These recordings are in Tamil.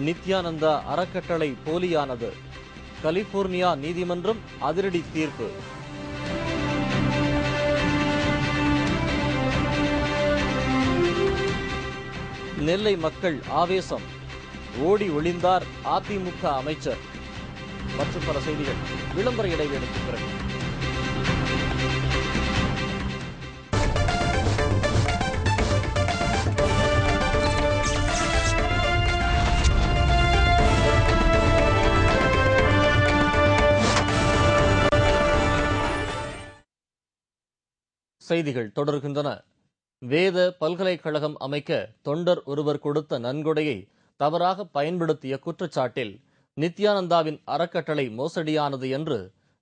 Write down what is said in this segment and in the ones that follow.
நித்யானந்தா அறக்கட்டளை போலியானது. கலிபோர்னியா நீதிமன்றம் அதிரடி தீர்ப்பு. நெல்லை மக்கள் ஆவேசம். ஓடி ஒளிந்தார் அதிமுக அமைச்சர். மற்றும் பல செய்திகள் விளம்பர இடைவேளைக்கு பிறகு. செய்திகள் தொடர்கின்றன. வேத பல்கலைக்கழகம் அமைக்க தொண்டர் ஒருவர் கொடுத்த நன்கொடையை தவறாக பயன்படுத்திய குற்றச்சாட்டில் நித்யானந்தாவின் அறக்கட்டளை மோசடியானது என்று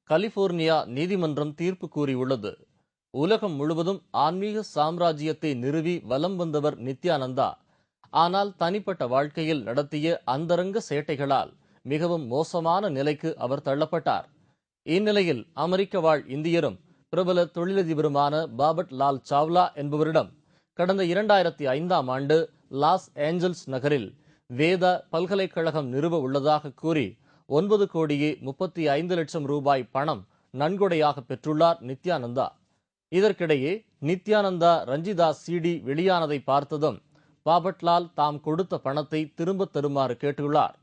கலிபோர்னியா நீதிமன்றம் தீர்ப்பு கூறியுள்ளது. உலகம் முழுவதும் ஆன்மீக சாம்ராஜ்யத்தை நிறுவி வலம் வந்தவர் நித்யானந்தா. ஆனால் தனிப்பட்ட வாழ்க்கையில் நடத்திய அந்தரங்க சேட்டைகளால் மிகவும் மோசமான நிலைக்கு அவர் தள்ளப்பட்டார். இந்நிலையில் அமெரிக்க வாழ் இந்தியரும் பிரபல தொழிலதிபருமான பாபட் லால் சாவ்லா என்பவரிடம் கடந்த 2005ஆம் ஆண்டு லாஸ் ஏஞ்சல்ஸ் நகரில் வேத பல்கலைக்கழகம் நிறுவ உள்ளதாக கூறி 9,35,00,000 ரூபாய் பணம் நன்கொடையாக பெற்றுள்ளார் நித்யானந்தா. இதற்கிடையே நித்யானந்தா ரஞ்சிதா சிடி வெளியானதை பார்த்ததும் பாபட்லால் தாம் கொடுத்த பணத்தை திரும்ப தருமாறு கேட்டுள்ளார்.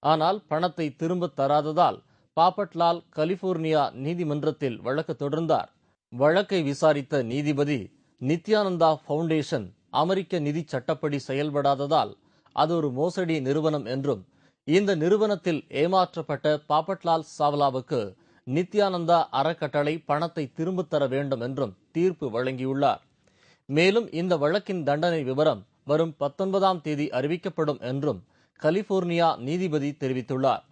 ஆனால் பணத்தை திரும்ப தராததால் பாபட்லால் கலிபோர்னியா நீதிமன்றத்தில் வழக்கு தொடர்ந்தார். வழக்கை விசாரித்த நீதிபதி நித்யானந்தா பவுண்டேஷன் அமெரிக்க நிதி சட்டப்படி செயல்படாததால் அது ஒரு மோசடி நிறுவனம் என்றும் இந்த நிறுவனத்தில் ஏமாற்றப்பட்ட பாபட்லால் சாவ்லாவுக்கு நித்யானந்தா அறக்கட்டளை பணத்தை திரும்பத் தர வேண்டும் என்றும் தீர்ப்பு வழங்கியுள்ளார். மேலும் இந்த வழக்கின் தண்டனை விவரம் வரும் 19ஆம் தேதி அறிவிக்கப்படும் என்றும் கலிபோர்னியா நீதிபதி தெரிவித்துள்ளார்.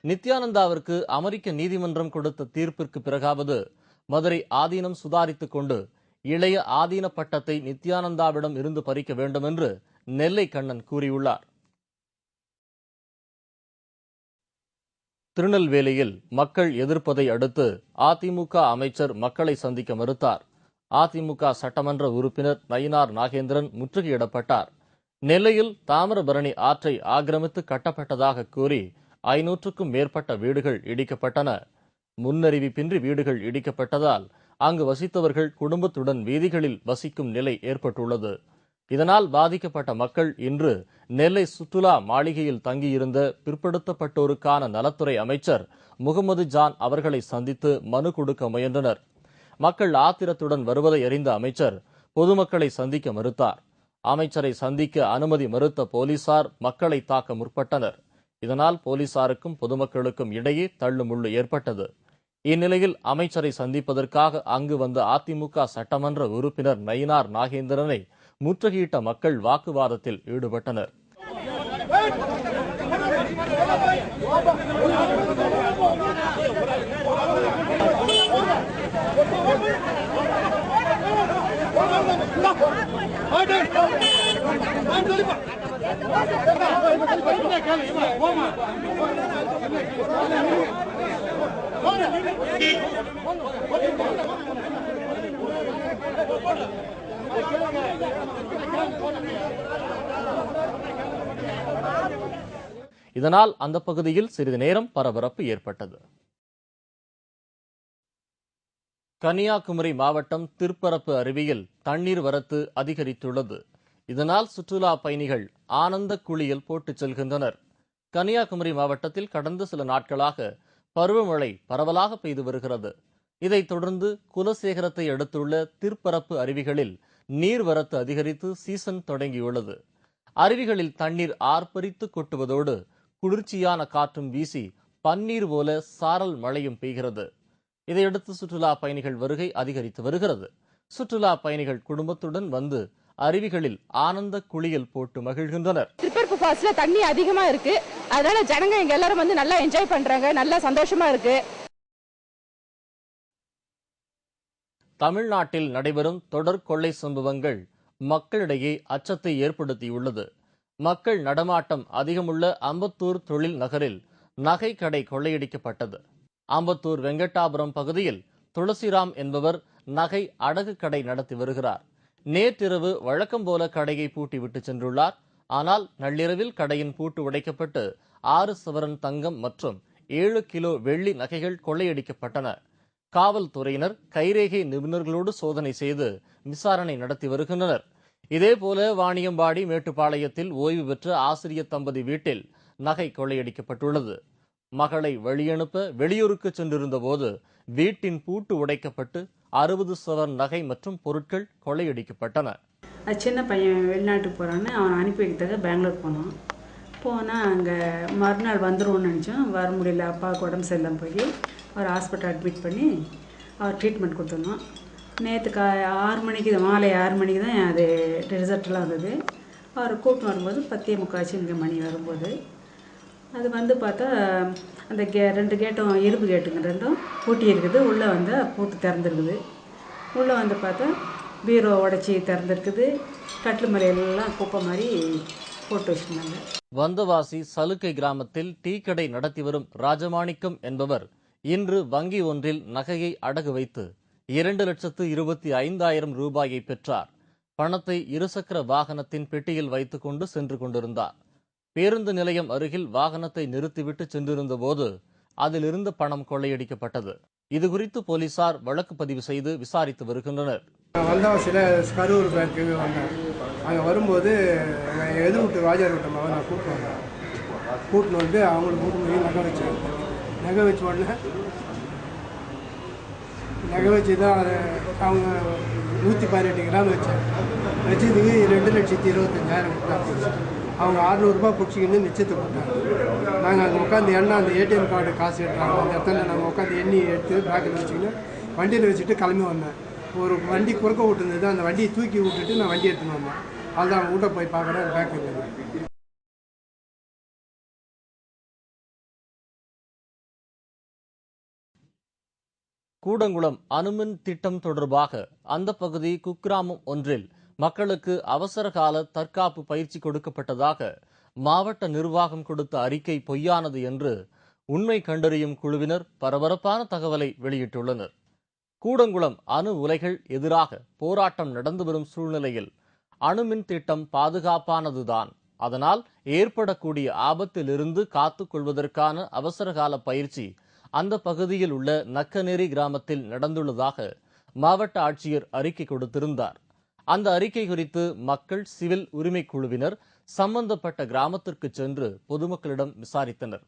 நித்யானந்தாவிற்கு அமெரிக்க நீதிமன்றம் கொடுத்த தீர்ப்பிற்கு பிறகாவது மதுரை ஆதீனம் சுதாரித்துக் கொண்டு இளைய ஆதீன பட்டத்தை நித்யானந்தாவிடம் இருந்து பறிக்க வேண்டும் என்று நெல்லை கண்ணன் கூறியுள்ளார். திருநெல்வேலியில் மக்கள் எதிர்ப்பதை அடுத்து அதிமுக அமைச்சர் மக்களை சந்திக்க மறுத்தார். அதிமுக சட்டமன்ற உறுப்பினர் நயினார் நாகேந்திரன் முற்றுகையிடப்பட்டார். நெல்லையில் தாமிரபரணி ஆற்றை ஆக்கிரமித்து கட்டப்பட்டதாக கூறி 500க்கும் மேற்பட்ட வீடுகள் இடிக்கப்பட்டன. முன்னறிவிப்பின்றி வீடுகள் இடிக்கப்பட்டதால் அங்கு வசித்தவர்கள் குடும்பத்துடன் வீதிகளில் வசிக்கும் நிலை ஏற்பட்டுள்ளது. இதனால் பாதிக்கப்பட்ட மக்கள் இன்று நெல்லை சுற்றுலா மாளிகையில் தங்கியிருந்த பிற்படுத்தப்பட்டோருக்கான நலத்துறை அமைச்சர் முகமது ஜான் அவர்களை சந்தித்து மனு கொடுக்க முயன்றனர். மக்கள் ஆத்திரத்துடன் வருவதை அறிந்த அமைச்சர் பொதுமக்களை சந்திக்க மறுத்தார். அமைச்சரை சந்திக்க அனுமதி மறுத்த போலீசார் மக்களை தாக்க முற்பட்டனர். இதனால் போலீசாருக்கும் பொதுமக்களுக்கும் இடையே தள்ளுமுள்ளு ஏற்பட்டது. இந்நிலையில் அமைச்சரை சந்திப்பதற்காக அங்கு வந்த அதிமுக சட்டமன்ற உறுப்பினர் நயினார் நாகேந்திரனை முற்றுகையிட்ட மக்கள் வாக்குவாதத்தில் ஈடுபட்டனர். இதனால் அந்த பகுதியில் சிறிது நேரம் பரபரப்பு ஏற்பட்டது. கன்னியாகுமரி மாவட்டம் திருப்பரப்பு அருவியில் தண்ணீர் வரத்து அதிகரித்துள்ளது. இதனால் சுற்றுலா பயணிகள் ஆனந்த குளியல் போட்டுச் செல்கின்றனர். கன்னியாகுமரி மாவட்டத்தில் கடந்த சில நாட்களாக பருவமழை பரவலாக பெய்து வருகிறது. இதைத் தொடர்ந்து குலசேகரத்தை அடுத்துள்ள திருப்பரப்பு அருவிகளில் நீர்வரத்து அதிகரித்து சீசன் தொடங்கியுள்ளது. அருவிகளில் தண்ணீர் ஆர்ப்பரித்து கொட்டுவதோடு குளிர்ச்சியான காற்றும் வீசி பன்னீர் போல சாரல் மழையும் பெய்கிறது. இதையடுத்து சுற்றுலா பயணிகள் வருகை அதிகரித்து வருகிறது. சுற்றுலா பயணிகள் குடும்பத்துடன் வந்து அருவிகளில் ஆனந்த குளியல் போட்டு மகிழ்கின்றனர். திருப்பரப்பு ஃபால்ஸ்ல தண்ணி அதிகமா இருக்கு. அதனால ஜனங்க இங்க எல்லாரும் வந்து நல்லா என்ஜாய் பண்றாங்க. நல்லா சந்தோஷமா இருக்கு. தமிழ்நாட்டில் நடைபெறும் தொடர் கொள்ளை சம்பவங்கள் மக்களிடையே அச்சத்தை ஏற்படுத்தியுள்ளது. மக்கள் நடமாட்டம் அதிகமுள்ள அம்பத்தூர் தொழில் நகரில் நகை கடை கொள்ளையடிக்கப்பட்டது. அம்பத்தூர் வெங்கட்டாபுரம் பகுதியில் துளசிராம் என்பவர் நகை அடகு கடை நடத்தி வருகிறார். நேற்றிரவு வழக்கம் போல கடையை பூட்டிவிட்டு சென்றுள்ளார். ஆனால் நள்ளிரவில் கடையின் பூட்டு உடைக்கப்பட்டு 6 சவரன் தங்கம் மற்றும் 7 கிலோ வெள்ளி நகைகள் கொள்ளையடிக்கப்பட்டன. காவல்துறையினர் கைரேகை நிபுணர்களோடு சோதனை செய்து விசாரணை நடத்தி வருகின்றனர். இதேபோல வாணியம்பாடி மேட்டுப்பாளையத்தில் ஓய்வு பெற்ற ஆசிரியர் தம்பதி வீட்டில் நகை கொள்ளையடிக்கப்பட்டுள்ளது. மகளை வழியனுப்ப வெளியூருக்கு சென்றிருந்த போது வீட்டின் பூட்டு உடைக்கப்பட்டு 60 சவரன் நகை மற்றும் பொருட்கள் கொள்ளையடிக்கப்பட்டன. சின்ன பையன் வெளிநாட்டுக்கு போகிறான்னு அவனை அனுப்பி வைக்கிறதுக்கு பெங்களூர் போனால் அங்கே மறுநாள் வந்துடுவோன்னு நினச்சோம். வர முடியல, அப்பாவுக்கு உடம்பு சரியில்லாமல் போய் அவர் ஹாஸ்பிட்டல் அட்மிட் பண்ணி அவர் ட்ரீட்மெண்ட் கொடுத்துருந்தோம். நேற்று 6 மணிக்கு மாலை 6 மணிக்கு தான் அது ரிசல்ட்லாம் வந்தது. அவர் கூப்பிட்டு வரும்போது 10:45 இங்கே மணி வரும்போது அது வந்து பார்த்தா அந்த 2 கேட்டும் இரும்பு கேட்டுங்க, ரெண்டும் பூட்டி இருக்குது. உள்ளே வந்து பூட்டு திறந்துருக்குது. உள்ளே வந்து பார்த்தா பீரோ உடச்சி திறந்துருக்குது. கட்டில் மலையெல்லாம் குப்பை மாதிரி போட்டு வச்சுருந்தாங்க. வந்தவாசி சலுக்கை கிராமத்தில் டீ கடை நடத்தி வரும் ராஜமாணிக்கம் என்பவர் இன்று வங்கி ஒன்றில் நகையை அடகு வைத்து 2,25,000 ரூபாயை பெற்றார். பணத்தை இருசக்கர வாகனத்தின் பெட்டியில் வைத்துக் கொண்டு சென்று கொண்டிருந்தார். பேருந்து நிலையம் அருகில் வாகனத்தை நிறுத்திவிட்டு சென்றிருந்த போது அதிலிருந்து பணம் கொள்ளையடிக்கப்பட்டது. இதுகுறித்து போலீசார் வழக்கு பதிவு செய்து விசாரித்து வருகின்றனர். வந்தவாசியில் கரூர் பேங்க்கு வந்தேன். அங்கே வரும்போது எதிர் விட்டு ராஜா விட்ட மகன் நான் கூப்பிட்டு வந்து அவங்களுக்கு கூட்டு போய் நகை வச்ச உடனே நகை வச்சு தான் அதை அவங்க 118 கிராம் வச்சதுக்கு 2,25,000 கொடுத்தாங்க. அவங்க 600 ரூபாய் பிடிச்சிக்கின்னு நிச்சயத்தை கொடுத்தாங்க. நாங்கள் அங்கே உட்காந்து எண்ணெய் அந்த ஏடிஎம் கார்டு காசு எடுத்தாங்க. அந்த இடத்துல நாங்கள் உட்காந்து எண்ணி எடுத்து பேக்கில் வச்சுக்கின்னு வண்டியில் வச்சுட்டு கிளம்பி வந்தேன். ஒரு வண்டி குறுக்க விட்டுருந்தது. அந்த வண்டியை தூக்கி விட்டுட்டு நான் வண்டி எடுத்துன்னு வந்தேன். அதுதான் அவங்க வீட்டை போய் பார்க்குறேன், பேக் இருந்தது. கூடங்குளம் அணுமின் திட்டம் தொடர்பாக அந்த பகுதி குக்கிராமம் ஒன்றில் மக்களுக்கு அவசர கால தற்காப்பு பயிற்சி கொடுக்கப்பட்டதாக மாவட்ட நிர்வாகம் கொடுத்த அறிக்கை பொய்யானது என்று உண்மை கண்டறியும் குழுவினர் பரபரப்பான தகவலை வெளியிட்டுள்ளனர். கூடங்குளம் அணு உலைகள் எதிராக போராட்டம் நடந்து வரும் சூழ்நிலையில் அணுமின் திட்டம் பாதுகாப்பானதுதான், அதனால் ஏற்படக்கூடிய ஆபத்திலிருந்து காத்துக் கொள்வதற்கான அவசரகால பயிற்சி அந்த பகுதியில் உள்ள நக்கநேரி கிராமத்தில் நடந்துள்ளதாக மாவட்ட ஆட்சியர் அறிக்கை கொடுத்திருந்தார். அந்த அறிக்கை குறித்து மக்கள் சிவில் உரிமை குழுவினர் சம்பந்தப்பட்ட கிராமத்திற்கு சென்று பொதுமக்களிடம் விசாரித்தனர்.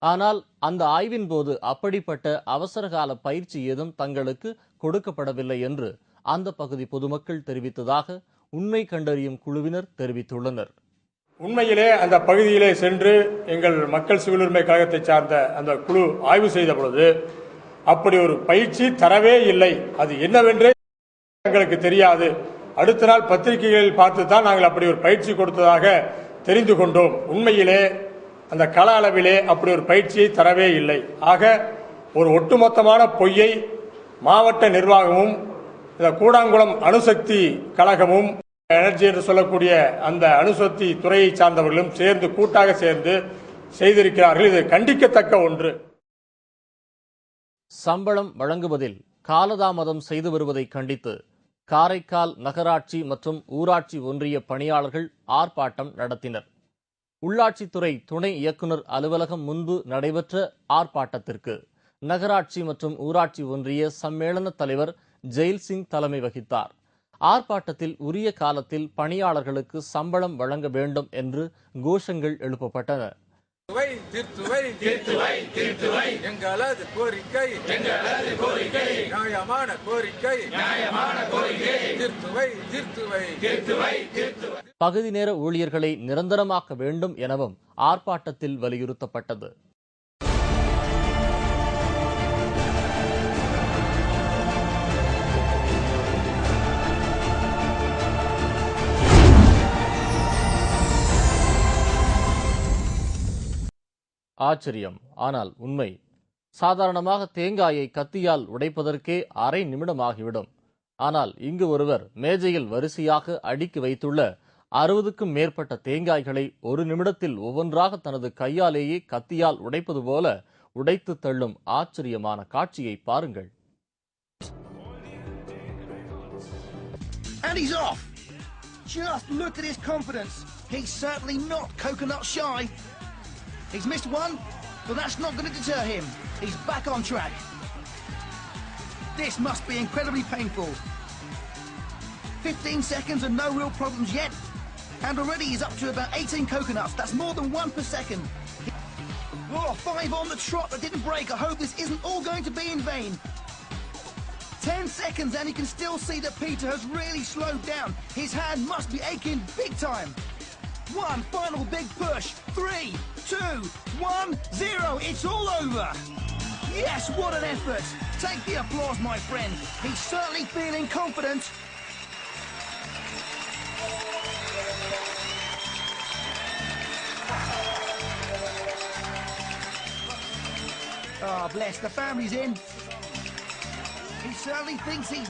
ஆனால் அந்த ஆய்வின் போது அப்படிப்பட்ட அவசரகால பயிற்சி ஏதும் தங்களுக்கு கொடுக்கப்படவில்லை என்று அந்த பகுதி பொதுமக்கள் தெரிவித்ததாக உண்மை கண்டறியும் குழுவினர் தெரிவித்துள்ளனர். உண்மையிலே அந்த பகுதியிலே சென்று எங்கள் மக்கள் சிவில் உரிமை கழகத்தை சார்ந்த அந்த குழு ஆய்வு செய்த பொழுது அப்படி ஒரு பயிற்சி தரவே இல்லை. அது என்னவென்றே எங்களுக்கு தெரியாது. அடுத்த நாள் பத்திரிகைகளில் பார்த்து தான் நாங்கள் அப்படி ஒரு பயிற்சி கொடுத்ததாக தெரிந்து கொண்டோம். உண்மையிலே அந்த கள அளவிலே அப்படி ஒரு பயிற்சியை தரவே இல்லை. ஆக ஒரு ஒட்டுமொத்தமான பொய்யை மாவட்ட நிர்வாகமும் இந்த கூடாங்குளம் அணுசக்தி கழகமும் எனர்ஜி என்று சொல்லக்கூடிய அந்த அணுசக்தி துறையை சார்ந்தவர்களும் சேர்ந்து கூட்டாக சேர்ந்து செய்திருக்கிறார்கள். இது கண்டிக்கத்தக்க ஒன்று. சம்பளம் வழங்குவதில் காலதாமதம் செய்து வருவதை கண்டித்து காரைக்கால் நகராட்சி மற்றும் ஊராட்சி ஒன்றிய பணியாளர்கள் ஆர்ப்பாட்டம் நடத்தினர். உள்ளாட்சித்துறை துணை இயக்குநர் அலுவலகம் முன்பு நடைபெற்ற ஆர்ப்பாட்டத்திற்கு நகராட்சி மற்றும் ஊராட்சி ஒன்றிய சம்மேளன தலைவர் ஜெயில்சிங் தலைமை வகித்தார். ஆர்ப்பாட்டத்தில் உரிய காலத்தில் பணியாளர்களுக்கு சம்பளம் வழங்க வேண்டும் என்று கோஷங்கள் எழுப்பப்பட்டன. பகுதி நேர ஊழியர்களை நிரந்தரமாக்க வேண்டும் எனவும் ஆர்ப்பாட்டத்தில் வலியுறுத்தப்பட்டது. ஆச்சரியம், ஆனால் உண்மை. சாதாரணமாக தேங்காயை கத்தியால் உடைப்பதற்கே அரை நிமிடம் ஆகிவிடும். ஆனால் இங்கு ஒருவர் மேஜையில் வரிசையாக அடுக்கி வைத்துள்ள 60க்கும் மேற்பட்ட தேங்காய்களை ஒரு நிமிடத்தில் ஒவ்வொன்றாக தனது கையாலேயே கத்தியால் உடைப்பது போல உடைத்து தள்ளும் ஆச்சரியமான காட்சியை பாருங்கள். And he's off. Just look at his confidence. He's certainly not coconut shy. He's missed one, but that's not going to deter him. He's back on track. This must be incredibly painful. 15 seconds and no real problems yet. And already he's up to about 18 coconuts. That's more than 1 per second. Oh, 5 on the trot that didn't break. I hope this isn't all going to be in vain. 10 seconds and you can still see that Peter has really slowed down. His hand must be aching big time. One final big push. 3, 2, 1, 0. It's all over. Yes, what an effort. Take the applause, my friend. He's certainly feeling confident. Oh, bless, the family's in. He certainly thinks he's